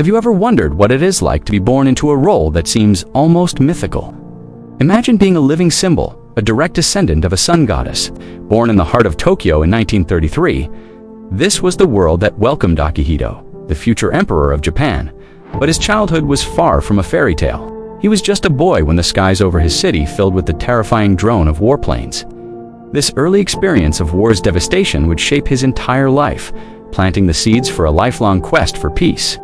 Have you ever wondered what it is like to be born into a role that seems almost mythical? Imagine being a living symbol, a direct descendant of a sun goddess, born in the heart of Tokyo in 1933. This was the world that welcomed Akihito, the future emperor of Japan. But his childhood was far from a fairy tale. He was just a boy when the skies over his city filled with the terrifying drone of warplanes. This early experience of war's devastation would shape his entire life, planting the seeds for a lifelong quest for peace.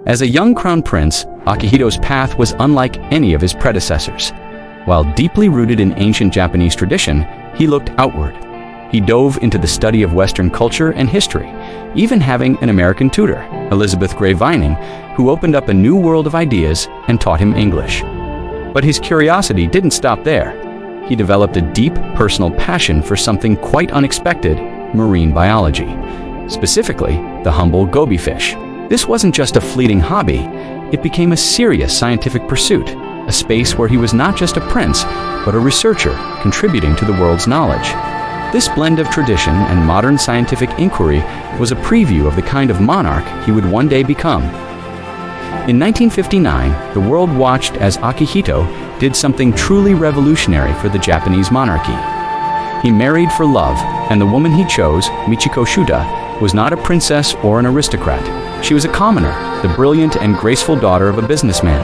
As a young crown prince, Akihito's path was unlike any of his predecessors. While deeply rooted in ancient Japanese tradition, he looked outward. He dove into the study of Western culture and history, even having an American tutor, Elizabeth Gray Vining, who opened up a new world of ideas and taught him English. But his curiosity didn't stop there. He developed a deep personal passion for something quite unexpected: marine biology. Specifically, the humble goby fish. This wasn't just a fleeting hobby, it became a serious scientific pursuit, a space where he was not just a prince, but a researcher contributing to the world's knowledge. This blend of tradition and modern scientific inquiry was a preview of the kind of monarch he would one day become. In 1959, the world watched as Akihito did something truly revolutionary for the Japanese monarchy. He married for love, and the woman he chose, Michiko Shuda, was not a princess or an aristocrat. She was a commoner, the brilliant and graceful daughter of a businessman.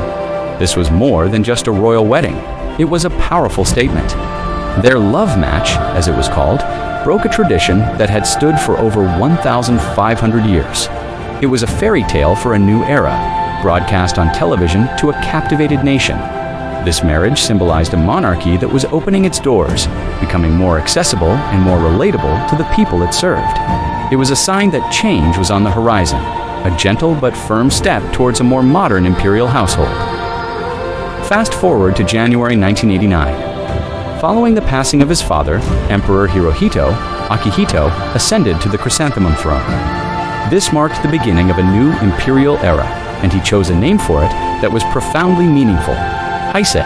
This was more than just a royal wedding. It was a powerful statement. Their love match, as it was called, broke a tradition that had stood for over 1,500 years. It was a fairy tale for a new era, broadcast on television to a captivated nation. This marriage symbolized a monarchy that was opening its doors, becoming more accessible and more relatable to the people it served. It was a sign that change was on the horizon, a gentle but firm step towards a more modern imperial household. Fast forward to January 1989. Following the passing of his father, Emperor Hirohito, Akihito ascended to the chrysanthemum throne. This marked the beginning of a new imperial era, and he chose a name for it that was profoundly meaningful: Heisei.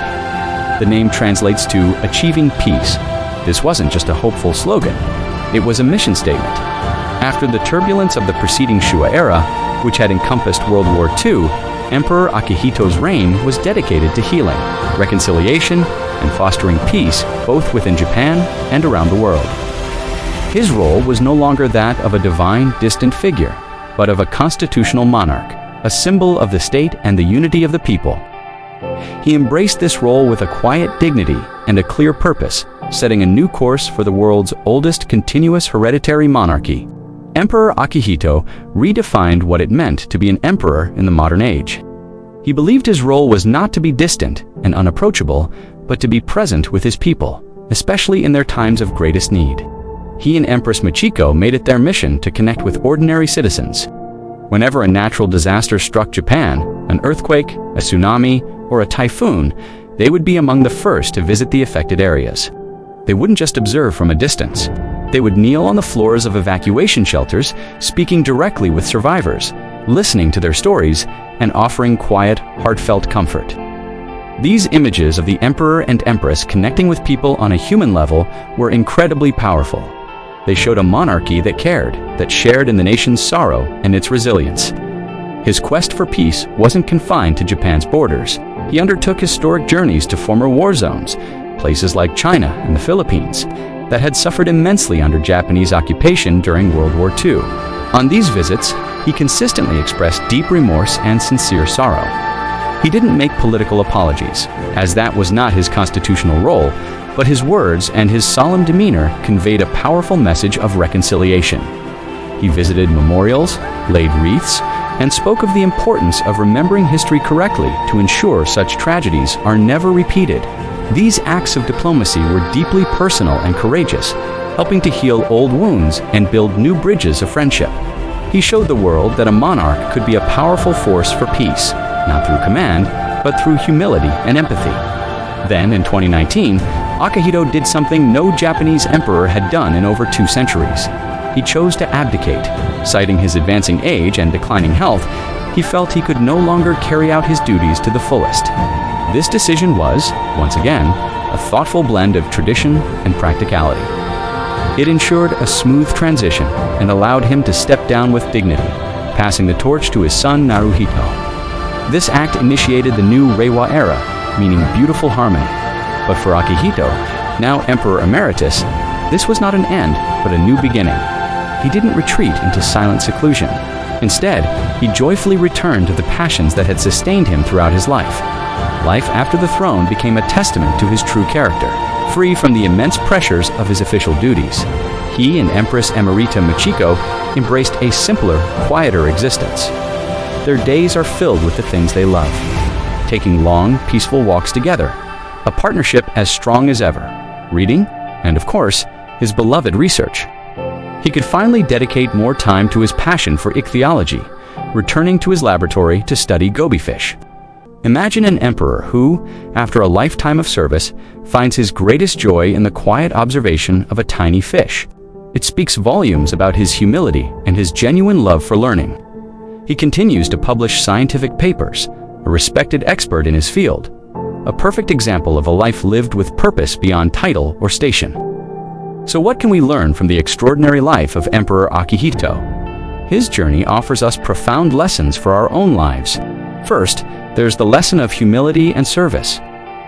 The name translates to achieving peace. This wasn't just a hopeful slogan, it was a mission statement. After the turbulence of the preceding Shua era, which had encompassed World War II, Emperor Akihito's reign was dedicated to healing, reconciliation, and fostering peace both within Japan and around the world. His role was no longer that of a divine, distant figure, but of a constitutional monarch, a symbol of the state and the unity of the people. He embraced this role with a quiet dignity and a clear purpose, setting a new course for the world's oldest continuous hereditary monarchy. Emperor Akihito redefined what it meant to be an emperor in the modern age. He believed his role was not to be distant and unapproachable, but to be present with his people, especially in their times of greatest need. He and Empress Michiko made it their mission to connect with ordinary citizens. Whenever a natural disaster struck Japan, an earthquake, a tsunami, or a typhoon, they would be among the first to visit the affected areas. They wouldn't just observe from a distance. They would kneel on the floors of evacuation shelters, speaking directly with survivors, listening to their stories, and offering quiet, heartfelt comfort. These images of the emperor and empress connecting with people on a human level were incredibly powerful. They showed a monarchy that cared, that shared in the nation's sorrow and its resilience. His quest for peace wasn't confined to Japan's borders. He undertook historic journeys to former war zones, places like China and the Philippines, that had suffered immensely under Japanese occupation during World War II. On these visits, he consistently expressed deep remorse and sincere sorrow. He didn't make political apologies, as that was not his constitutional role, but his words and his solemn demeanor conveyed a powerful message of reconciliation. He visited memorials, laid wreaths, and spoke of the importance of remembering history correctly to ensure such tragedies are never repeated. These acts of diplomacy were deeply personal and courageous, helping to heal old wounds and build new bridges of friendship. He showed the world that a monarch could be a powerful force for peace, not through command, but through humility and empathy. Then, in 2019, Akihito did something no Japanese emperor had done in over 2 centuries. He chose to abdicate. Citing his advancing age and declining health, he felt he could no longer carry out his duties to the fullest. This decision was, once again, a thoughtful blend of tradition and practicality. It ensured a smooth transition and allowed him to step down with dignity, passing the torch to his son Naruhito. This act initiated the new Reiwa era, meaning beautiful harmony. But for Akihito, now Emperor Emeritus, this was not an end, but a new beginning. He didn't retreat into silent seclusion. Instead, he joyfully returned to the passions that had sustained him throughout his life. Life after the throne became a testament to his true character, free from the immense pressures of his official duties. He and Empress Emerita Michiko embraced a simpler, quieter existence. Their days are filled with the things they love, taking long, peaceful walks together, a partnership as strong as ever, reading, and of course, his beloved research. He could finally dedicate more time to his passion for ichthyology, returning to his laboratory to study goby fish. Imagine an emperor who, after a lifetime of service, finds his greatest joy in the quiet observation of a tiny fish. It speaks volumes about his humility and his genuine love for learning. He continues to publish scientific papers, a respected expert in his field, a perfect example of a life lived with purpose beyond title or station. So what can we learn from the extraordinary life of Emperor Akihito? His journey offers us profound lessons for our own lives. First, there's the lesson of humility and service.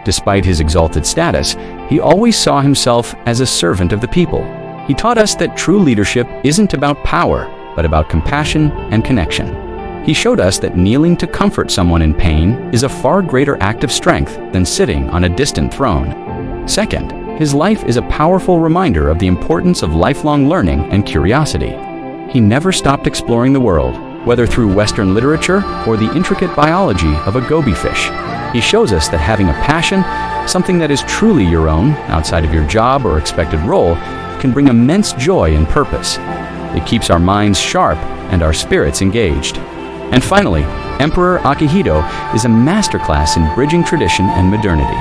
Despite his exalted status, he always saw himself as a servant of the people. He taught us that true leadership isn't about power, but about compassion and connection. He showed us that kneeling to comfort someone in pain is a far greater act of strength than sitting on a distant throne. Second, his life is a powerful reminder of the importance of lifelong learning and curiosity. He never stopped exploring the world, whether through Western literature or the intricate biology of a goby fish. He shows us that having a passion, something that is truly your own, outside of your job or expected role, can bring immense joy and purpose. It keeps our minds sharp and our spirits engaged. And finally, Emperor Akihito is a masterclass in bridging tradition and modernity.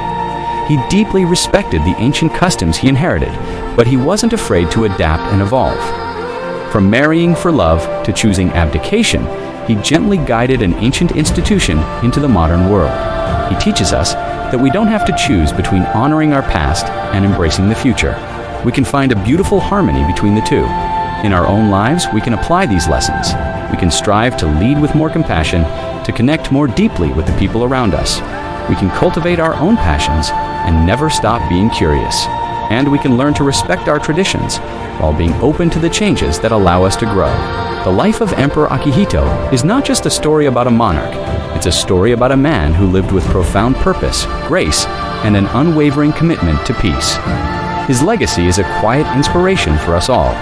He deeply respected the ancient customs he inherited, but he wasn't afraid to adapt and evolve. From marrying for love to choosing abdication, he gently guided an ancient institution into the modern world. He teaches us that we don't have to choose between honoring our past and embracing the future. We can find a beautiful harmony between the two. In our own lives, we can apply these lessons. We can strive to lead with more compassion, to connect more deeply with the people around us. We can cultivate our own passions and never stop being curious. And we can learn to respect our traditions while being open to the changes that allow us to grow. The life of Emperor Akihito is not just a story about a monarch. It's a story about a man who lived with profound purpose, grace, and an unwavering commitment to peace. His legacy is a quiet inspiration for us all.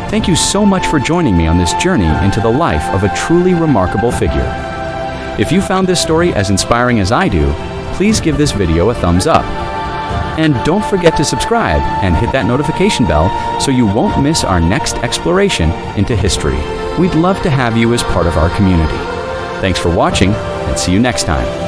Thank you so much for joining me on this journey into the life of a truly remarkable figure. If you found this story as inspiring as I do, please give this video a thumbs up. And don't forget to subscribe and hit that notification bell so you won't miss our next exploration into history. We'd love to have you as part of our community. Thanks for watching, and see you next time.